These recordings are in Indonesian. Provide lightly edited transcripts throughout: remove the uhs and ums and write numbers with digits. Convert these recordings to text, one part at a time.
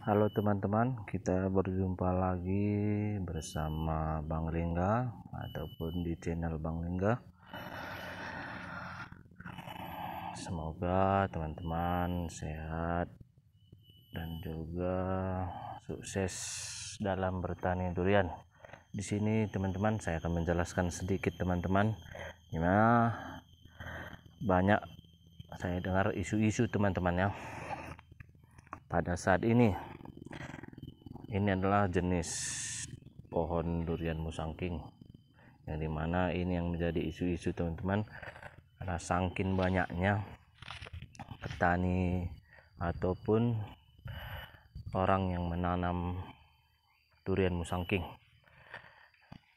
Halo teman-teman, kita berjumpa lagi bersama Bang Lingga ataupun di channel Bang Lingga. Semoga teman-teman sehat dan juga sukses dalam bertani durian. Di sini teman-teman saya akan menjelaskan sedikit teman-teman, gimana banyak saya dengar isu-isu teman-teman ya. Pada saat ini adalah jenis pohon durian musangking, yang dimana ini yang menjadi isu-isu teman-teman, karena saking banyaknya petani ataupun orang yang menanam durian musangking,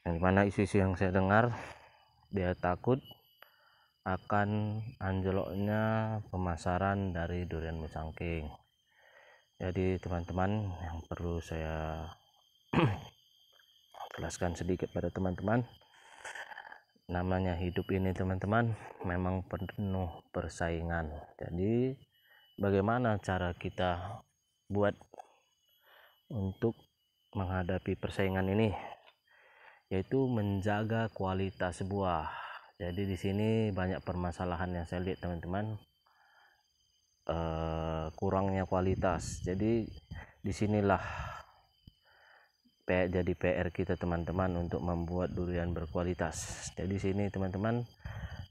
yang dimana isu-isu yang saya dengar, dia takut akan anjloknya pemasaran dari durian musangking. Jadi teman-teman, yang perlu saya jelaskan sedikit pada teman-teman, namanya hidup ini teman-teman memang penuh persaingan. Jadi bagaimana cara kita buat untuk menghadapi persaingan ini, yaitu menjaga kualitas buah. Jadi di sini banyak permasalahan yang saya lihat teman-teman, kurangnya kualitas. Jadi disinilah jadi PR kita teman-teman untuk membuat durian berkualitas. Jadi sini teman-teman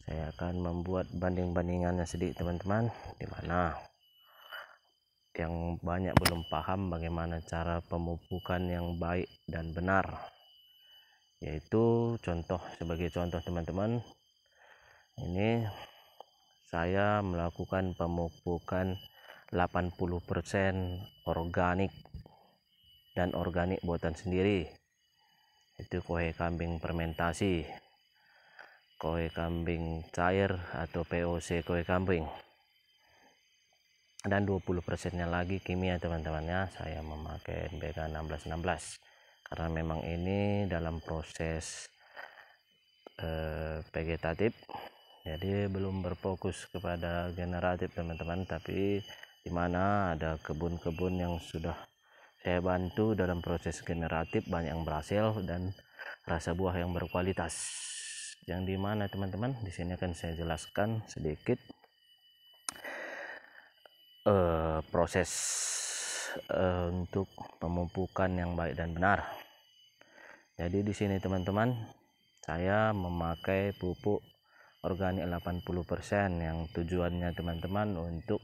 saya akan membuat banding-bandingannya sedikit teman-teman, dimana yang banyak belum paham bagaimana cara pemupukan yang baik dan benar. Yaitu sebagai contoh teman-teman, ini saya melakukan pemupukan 80% organik dan organik buatan sendiri, itu kohe kambing fermentasi, kohe kambing cair atau POC kohe kambing, dan 20% nya lagi kimia teman-teman ya. Saya memakai NPK 1616 karena memang ini dalam proses vegetatif, jadi belum berfokus kepada generatif teman-teman, tapi dimana ada kebun-kebun yang sudah saya bantu dalam proses generatif, banyak yang berhasil dan rasa buah yang berkualitas. Yang dimana teman-teman di sini akan saya jelaskan sedikit proses untuk pemupukan yang baik dan benar. Jadi di sini teman-teman saya memakai pupuk organik 80% yang tujuannya teman-teman untuk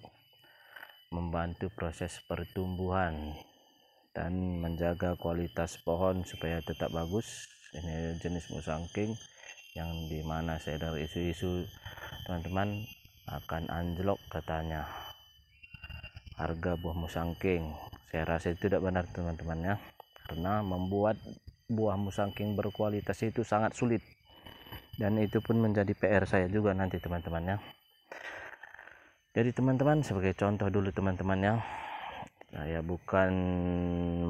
membantu proses pertumbuhan dan menjaga kualitas pohon supaya tetap bagus. Ini jenis musangking yang dimana saya dari isu-isu teman-teman akan anjlok katanya harga buah musangking. Saya rasa itu tidak benar teman-teman ya, karena membuat buah musangking berkualitas itu sangat sulit, dan itu pun menjadi PR saya juga nanti teman-teman ya. Jadi teman-teman, sebagai contoh dulu teman-teman ya, saya bukan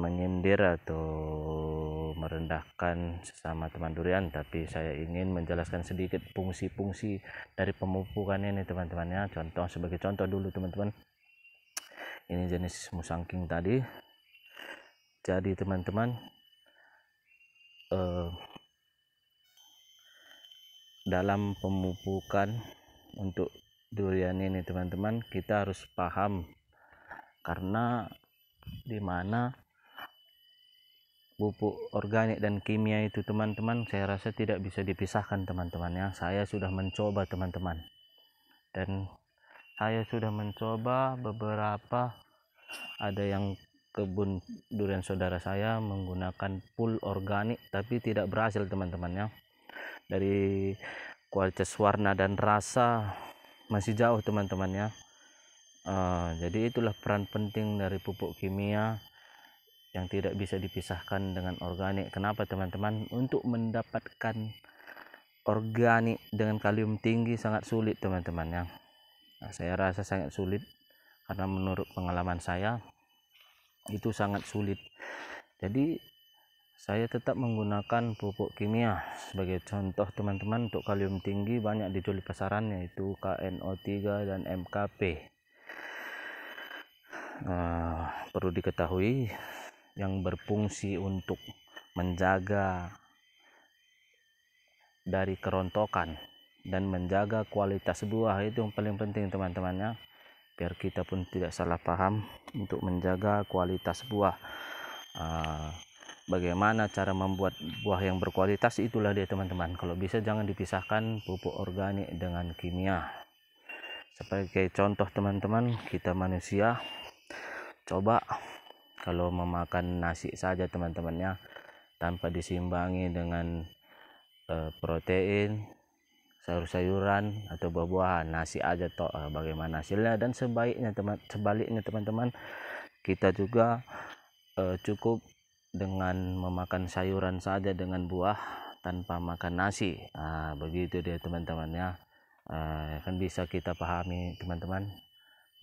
menyindir atau merendahkan sesama teman durian, tapi saya ingin menjelaskan sedikit fungsi-fungsi dari pemupukan ini teman-teman ya. Sebagai contoh dulu teman-teman, ini jenis musangking tadi. Jadi teman-teman, dalam pemupukan untuk durian ini teman-teman, kita harus paham, karena dimana pupuk organik dan kimia itu teman-teman, saya rasa tidak bisa dipisahkan teman-teman ya. Saya sudah mencoba teman-teman, dan saya sudah mencoba beberapa, ada yang kebun durian saudara saya menggunakan full organik tapi tidak berhasil teman-teman ya. Dari kualitas warna dan rasa masih jauh teman-teman ya. Jadi itulah peran penting dari pupuk kimia yang tidak bisa dipisahkan dengan organik. Kenapa teman-teman? Untuk mendapatkan organik dengan kalium tinggi sangat sulit teman-teman ya. Saya rasa sangat sulit, karena menurut pengalaman saya itu sangat sulit. Jadi saya tetap menggunakan pupuk kimia. Sebagai contoh teman-teman, untuk kalium tinggi banyak dijual di pasaran, yaitu KNO3 dan MKP. perlu diketahui yang berfungsi untuk menjaga dari kerontokan dan menjaga kualitas buah, itu yang paling penting teman-temannya, biar kita pun tidak salah paham untuk menjaga kualitas buah. Bagaimana cara membuat buah yang berkualitas, itulah dia teman-teman. Kalau bisa jangan dipisahkan pupuk organik dengan kimia. Sebagai contoh teman-teman, kita manusia coba kalau memakan nasi saja teman-temannya, tanpa disimbangi dengan protein, sayur-sayuran atau buah-buahan, nasi aja toh, bagaimana hasilnya. Dan sebaliknya teman-teman, kita juga cukup dengan memakan sayuran saja dengan buah tanpa makan nasi. Begitu dia teman-temannya. Kan bisa kita pahami teman-teman,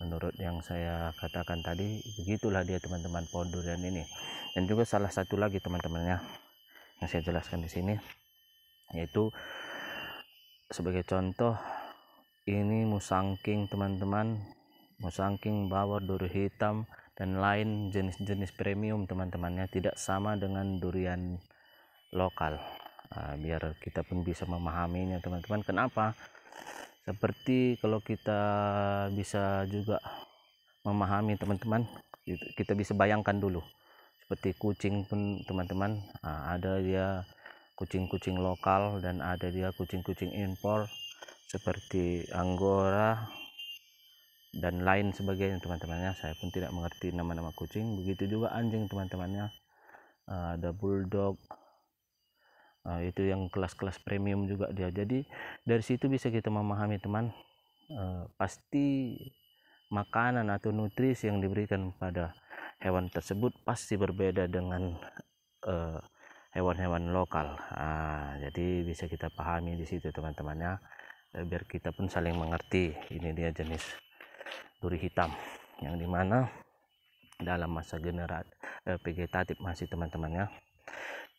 menurut yang saya katakan tadi, begitulah dia teman-teman pohon durian ini. Dan juga salah satu lagi teman-temannya yang saya jelaskan di sini, yaitu sebagai contoh, ini musangking teman-teman, musangking, bawor, duri hitam dan lain jenis-jenis premium teman-temannya, tidak sama dengan durian lokal. Biar kita pun bisa memahaminya teman-teman. Kenapa? Seperti kalau kita bisa juga memahami teman-teman, kita bisa bayangkan dulu seperti kucing pun teman-teman, ada dia kucing-kucing lokal dan ada dia kucing-kucing impor seperti Angora dan lain sebagainya teman-temannya. Saya pun tidak mengerti nama-nama kucing. Begitu juga anjing teman-temannya, ada bulldog, itu yang kelas-kelas premium juga dia. Jadi dari situ bisa kita memahami teman, pasti makanan atau nutrisi yang diberikan pada hewan tersebut pasti berbeda dengan hewan-hewan lokal. Jadi bisa kita pahami di situ teman-temannya, biar kita pun saling mengerti. Ini dia jenis duri hitam yang dimana dalam masa vegetatif masih teman-temannya.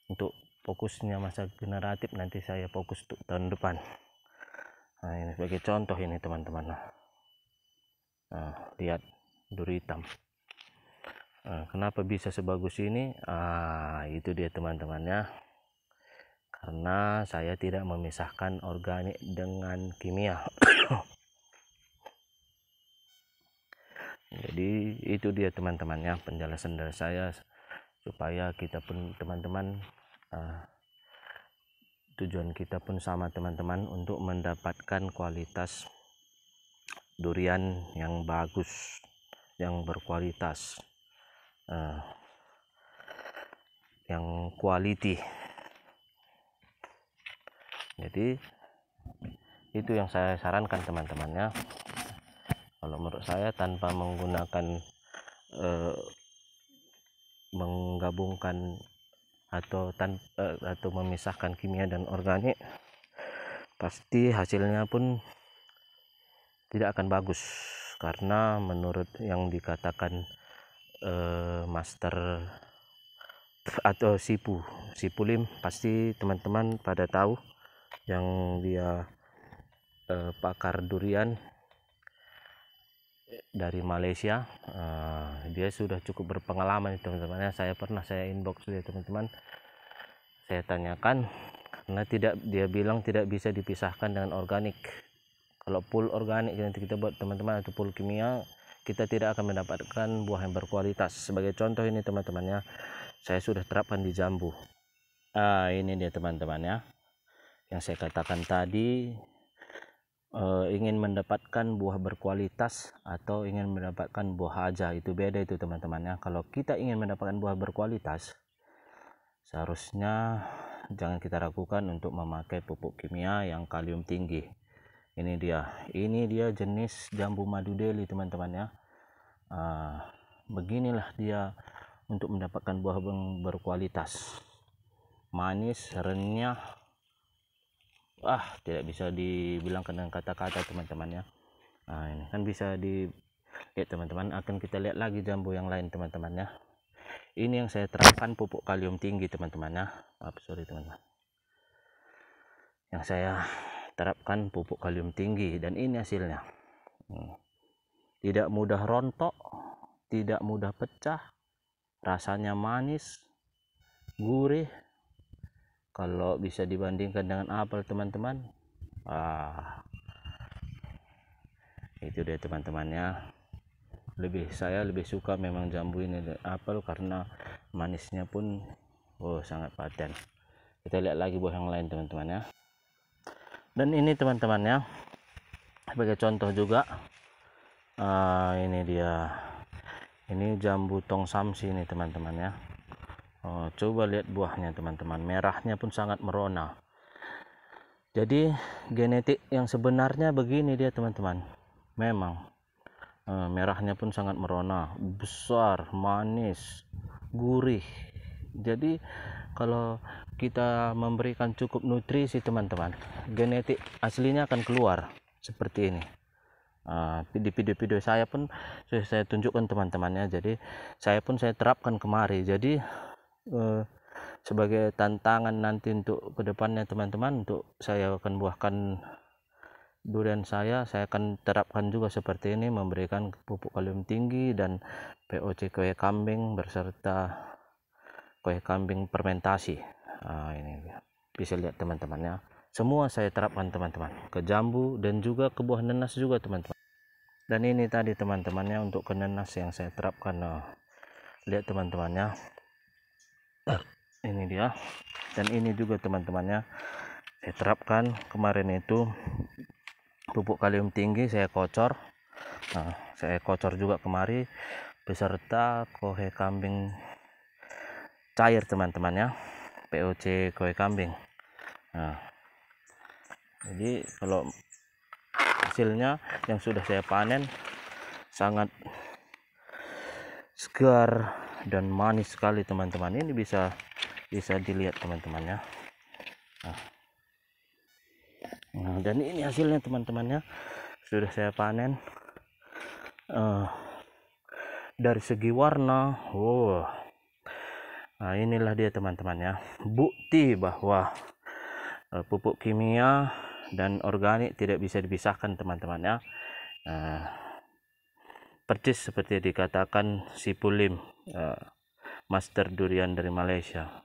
Untuk fokusnya masa generatif nanti saya fokus untuk tahun depan. Ini sebagai contoh ini teman-teman. Lihat duri hitam. Kenapa bisa sebagus ini? Itu dia teman-temannya, karena saya tidak memisahkan organik dengan kimia. Jadi itu dia teman-temannya penjelasan dari saya, supaya kita pun teman-teman, tujuan kita pun sama teman-teman, untuk mendapatkan kualitas durian yang bagus, yang berkualitas, yang quality. Jadi itu yang saya sarankan teman-temannya. Kalau menurut saya, tanpa menggunakan menggabungkan atau memisahkan kimia dan organik, pasti hasilnya pun tidak akan bagus. Karena menurut yang dikatakan master atau Sipulim, pasti teman-teman pada tahu, yang dia pakar durian dari Malaysia. Dia sudah cukup berpengalaman teman-teman. Saya inbox dia teman-teman, saya tanyakan, karena dia bilang tidak bisa dipisahkan dengan organik. Kalau full organik nanti kita buat teman-teman, atau full kimia, kita tidak akan mendapatkan buah yang berkualitas. Sebagai contoh ini teman-temannya, saya sudah terapkan di jambu. Ini dia teman-temannya yang saya katakan tadi. Ingin mendapatkan buah berkualitas atau ingin mendapatkan buah aja, itu beda itu teman-temannya. Kalau kita ingin mendapatkan buah berkualitas, seharusnya jangan kita ragukan untuk memakai pupuk kimia yang kalium tinggi. Ini dia jenis jambu madu Delhi teman-temannya. Beginilah dia untuk mendapatkan buah yang berkualitas, manis, renyah, tidak bisa dibilangkan dengan kata-kata teman-temannya. Ini kan bisa dilihat teman-teman. Akan kita lihat lagi jambu yang lain teman-temannya. Ini yang saya terapkan pupuk kalium tinggi teman-temannya. Teman-teman, yang saya terapkan pupuk kalium tinggi, dan ini hasilnya. Tidak mudah rontok, tidak mudah pecah, rasanya manis, gurih. Kalau bisa dibandingkan dengan apel teman-teman, itu deh teman-temannya. Saya lebih suka memang jambu ini dari apel karena manisnya pun sangat padan. Kita lihat lagi buah yang lain teman-teman ya. Dan ini teman-temannya sebagai contoh juga, ini dia, ini jambu tong samsi ini teman-teman ya. Coba lihat buahnya teman-teman, merahnya pun sangat merona. Jadi genetik yang sebenarnya begini dia teman-teman, memang merahnya pun sangat merona, besar, manis, gurih. Jadi kalau kita memberikan cukup nutrisi teman-teman, genetik aslinya akan keluar seperti ini. Di video-video saya pun sudah saya tunjukkan teman-temannya. Jadi saya terapkan kemari. Jadi sebagai tantangan nanti untuk kedepannya teman-teman, untuk saya akan buahkan durian saya akan terapkan juga seperti ini, memberikan pupuk kalium tinggi dan POC kue kambing beserta kue kambing fermentasi. Ini bisa lihat teman-temannya, semua saya terapkan teman-teman ke jambu dan juga ke buah nenas juga teman-teman. Dan ini tadi teman-temannya untuk ke nenas yang saya terapkan. Lihat teman-temannya, ini dia. Dan ini juga teman-temannya saya terapkan kemarin itu pupuk kalium tinggi, saya kocor. Saya kocor juga kemari beserta kue kambing cair teman-teman ya, POC kue kambing. Jadi kalau hasilnya yang sudah saya panen sangat segar dan manis sekali teman-teman. Ini bisa dilihat teman-teman ya. Dan ini hasilnya teman-teman ya, sudah saya panen. Dari segi warna, inilah dia teman-teman ya, bukti bahwa pupuk kimia dan organik tidak bisa dipisahkan teman-teman ya. Persis seperti dikatakan Sipulim, master durian dari Malaysia.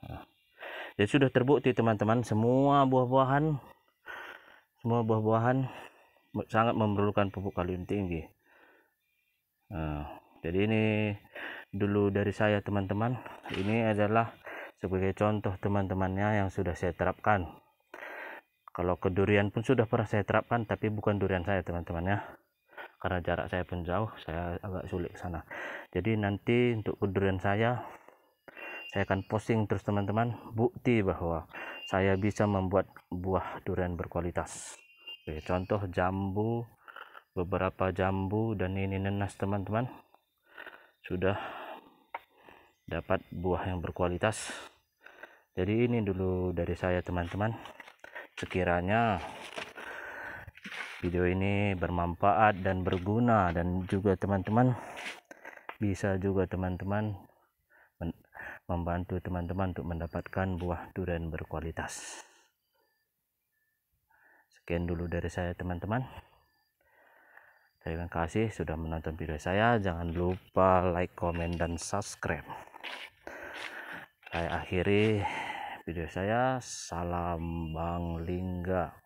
Jadi sudah terbukti teman-teman, semua buah-buahan sangat memerlukan pupuk kalium tinggi. Jadi ini dulu dari saya teman-teman. Ini adalah sebagai contoh teman-temannya yang sudah saya terapkan. Kalau ke durian pun sudah pernah saya terapkan, tapi bukan durian saya teman-teman ya, karena jarak saya pun jauh, saya agak sulit ke sana. Jadi nanti untuk ke durian saya akan posting terus teman-teman, bukti bahwa saya bisa membuat buah durian berkualitas. Oke, contoh jambu, beberapa jambu dan ini nenas teman-teman, sudah dapat buah yang berkualitas. Jadi ini dulu dari saya teman-teman. Sekiranya video ini bermanfaat dan berguna, dan juga teman-teman bisa juga teman-teman membantu teman-teman untuk mendapatkan buah durian berkualitas. Sekian dulu dari saya teman-teman. Terima kasih sudah menonton video saya. Jangan lupa like, komen, dan subscribe. Saya akhiri video saya. Salam Bang Lingga.